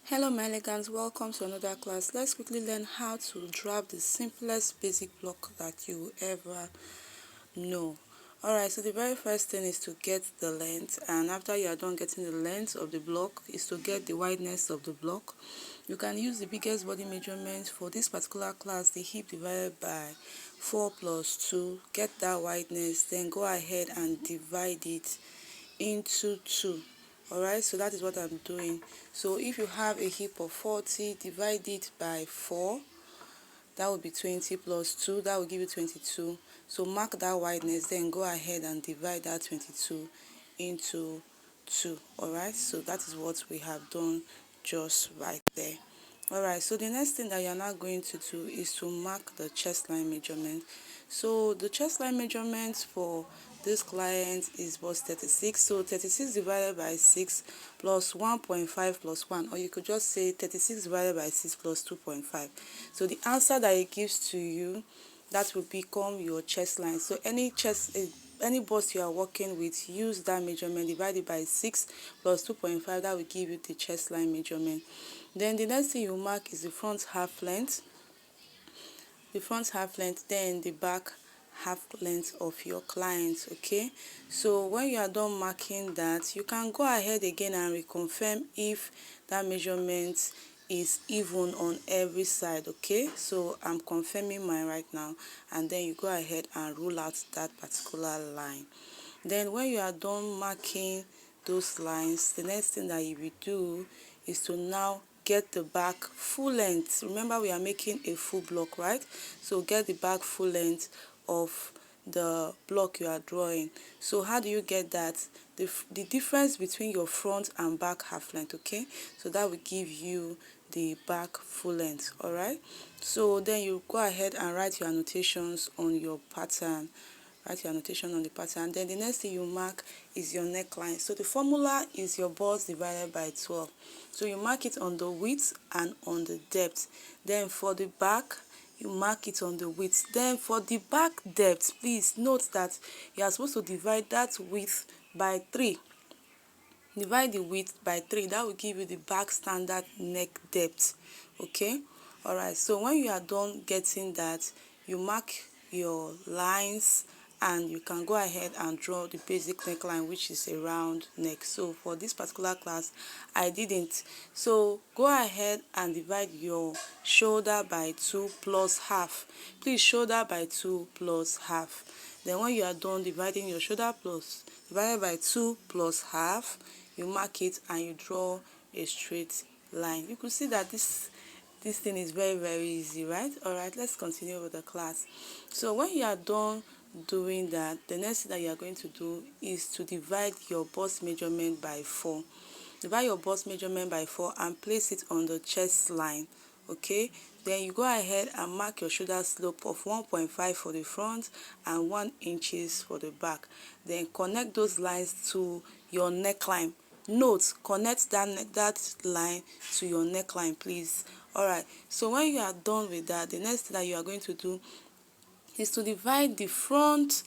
Hello my elegants, welcome to another class. Let's quickly learn how to draft the simplest basic block that you will ever know. Alright, so the very first thing is to get the length, and after you are done getting the length of the block is to get the wideness of the block. You can use the biggest body measurement for this particular class, the hip divided by 4 plus 2. Get that wideness, then go ahead and divide it into 2. Alright, so that is what I'm doing. So if you have a hip of 40, divide it by 4. That would be 20 plus 2, that will give you 22. So mark that wideness, then go ahead and divide that 22 into 2. Alright, so that is what we have done just right there. Alright, so the next thing that you're now going to do is to mark the chest line measurement. So the chest line measurement for this client is bust 36. So 36 divided by 6 plus 1.5 plus 1, or you could just say 36 divided by 6 plus 2.5. So the answer that it gives to you, that will become your chest line. So any bust you are working with, use that measurement, divide it by 6 plus 2.5, that will give you the chest line measurement. Then the next thing you mark is the front half length, then the back half length of your client. Okay, so when you are done marking that, you can go ahead again and reconfirm if that measurement is even on every side. Okay, so I'm confirming mine right now, and then you go ahead and rule out that particular line. Then when you are done marking those lines, the next thing that you will do is to now get the back full length. Remember, we are making a full block, right? So get the back full length of the block you are drawing. So how do you get that? The difference between your front and back half length. Okay, so that will give you the back full length. All right, so then you go ahead and write your annotations on your pattern. Write your annotation on the pattern. Then the next thing you mark is your neckline. So the formula is your bust divided by 12. So you mark it on the width and on the depth. Then for the back, you mark it on the width. Then for the back depth, please note that you are supposed to divide that width by 3. Divide the width by 3. That will give you the back standard neck depth. Okay, all right, so when you are done getting that, you mark your lines and you can go ahead and draw the basic neckline, which is a round neck. So for this particular class, I didn't. So go ahead and divide your shoulder by 2 plus half. Please, shoulder by 2 plus half. Then when you are done dividing your shoulder plus divided by 2 plus half, you mark it and you draw a straight line. You could see that this thing is very easy, right? All right, let's continue with the class. So when you are done doing that, the next thing that you are going to do is to divide your bust measurement by 4. Divide your bust measurement by 4 and place it on the chest line. Okay, then you go ahead and mark your shoulder slope of 1.5 for the front and 1 inches for the back. Then connect those lines to your neckline. Note, connect that line to your neckline, please. All right, so when you are done with that, the next thing that you are going to do is to divide the front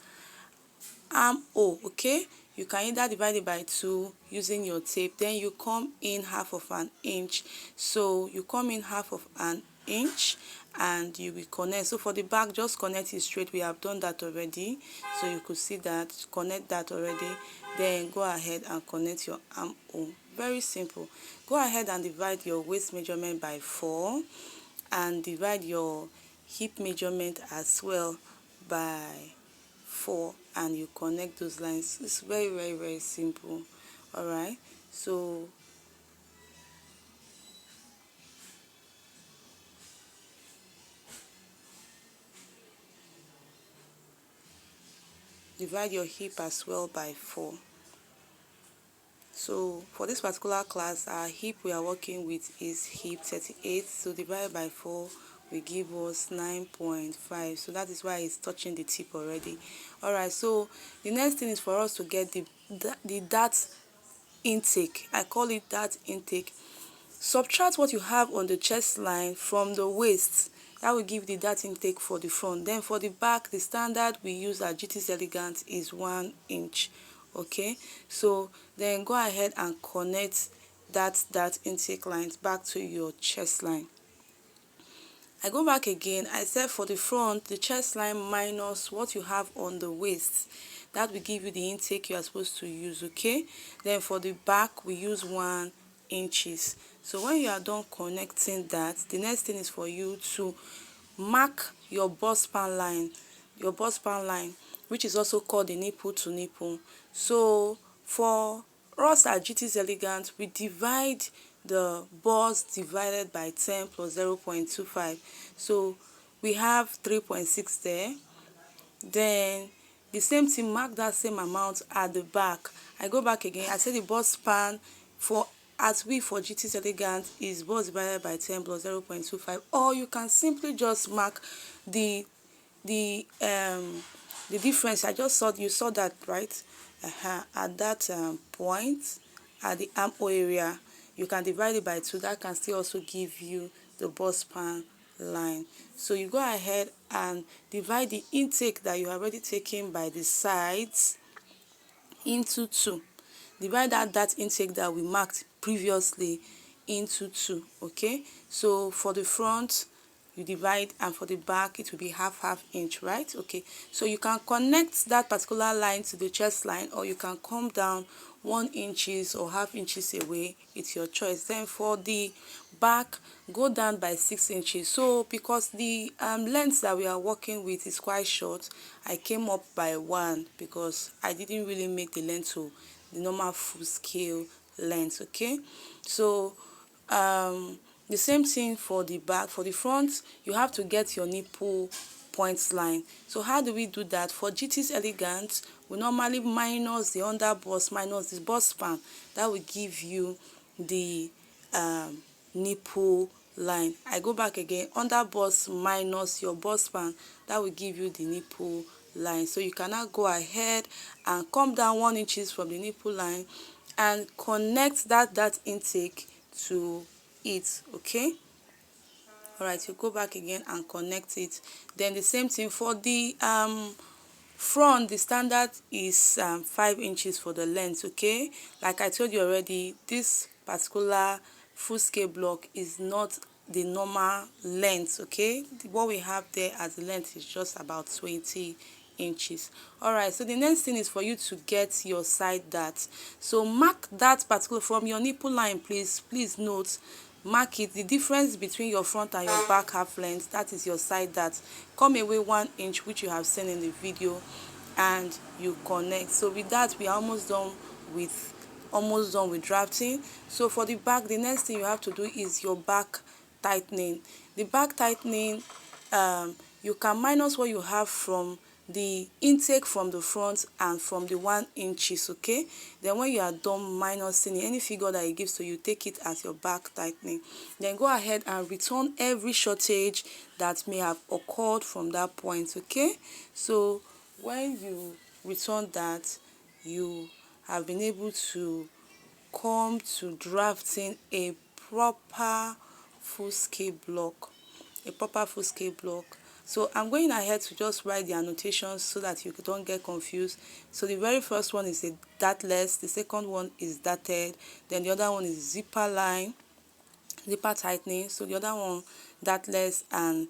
armhole. Okay, you can either divide it by 2 using your tape, then you come in half of an inch. So you come in half of an inch and you will connect. So for the back, just connect it straight. We have done that already, so you could see that, connect that already. Then go ahead and connect your armhole. Very simple. Go ahead and divide your waist measurement by 4 and divide your hip measurement as well by 4, and you connect those lines. It's very simple. All right, so divide your hip as well by 4. So for this particular class, our hip we are working with is hip 38. So divided by 4 will give us 9.5. So that is why it's touching the tip already. All right, so the next thing is for us to get the dart intake. I call it dart intake. Subtract what you have on the chest line from the waist. That will give the dart intake for the front. Then for the back, the standard we use at GTs ELEGANT is 1 inch. Okay, so then go ahead and connect that intake lines back to your chest line. I go back again. I said for the front, the chest line minus what you have on the waist. That will give you the intake you are supposed to use, okay? Then for the back, we use 1 inches. So when you are done connecting that, the next thing is for you to mark your bust span line, which is also called the nipple to nipple. So for us at GTs Elegant, we divide the bust divided by 10 plus 0.25. So we have 3.6 there. Then the same thing, mark that same amount at the back. I go back again. I say the bust span for GTs Elegant is bust divided by 10 plus 0.25, or you can simply just mark the difference. You saw that, right? At that point at the armhole area, you can divide it by 2. That can still also give you the bust span line. So you go ahead and divide the intake that you have already taken by the sides into 2. Divide that intake that we marked previously into 2, okay? So for the front, you divide, and for the back it will be half inch, right? Okay, so you can connect that particular line to the chest line, or you can come down 1 inches or half inches away. It's your choice. Then for the back, go down by 6 inches. So because the length that we are working with is quite short, I came up by 1 because I didn't really make the length to the normal full scale length, okay? So the same thing for the back. For the front, you have to get your nipple points line. So how do we do that? For GTs Elegant, we normally minus the under bust minus the bust span. That will give you the nipple line. I go back again. Under bust minus your bust span, that will give you the nipple line. So you can now go ahead and come down 1 inches from the nipple line and connect that intake to it, okay? All right, you go back again and connect it. Then the same thing for the front. The standard is 5 inches for the length, okay? Like I told you already, this particular full scale block is not the normal length, okay? What we have there as the length is just about 20 inches. All right, so the next thing is for you to get your side dart. So mark that particular from your nipple line, please note, mark it. The difference between your front and your back half length, that is your side dart. Come away 1 inch, which you have seen in the video, and you connect. So with that, we are almost done with drafting. So for the back, the next thing you have to do is your back tightening. The back tightening, you can minus what you have from the intake from the front and from the 1 inches, okay? Then when you are done minusing any figure that it gives to you, take it as your back tightening. Then go ahead and return every shortage that may have occurred from that point, okay? So when you return that, you have been able to come to drafting a proper full scale block. So I'm going ahead to just write the annotations so that you don't get confused. So the very first one is a dartless, the second one is darted, then the other one is zipper tightening. So the other one dartless and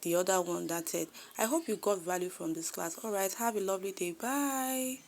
the other one darted. I hope you got value from this class. All right, have a lovely day. Bye.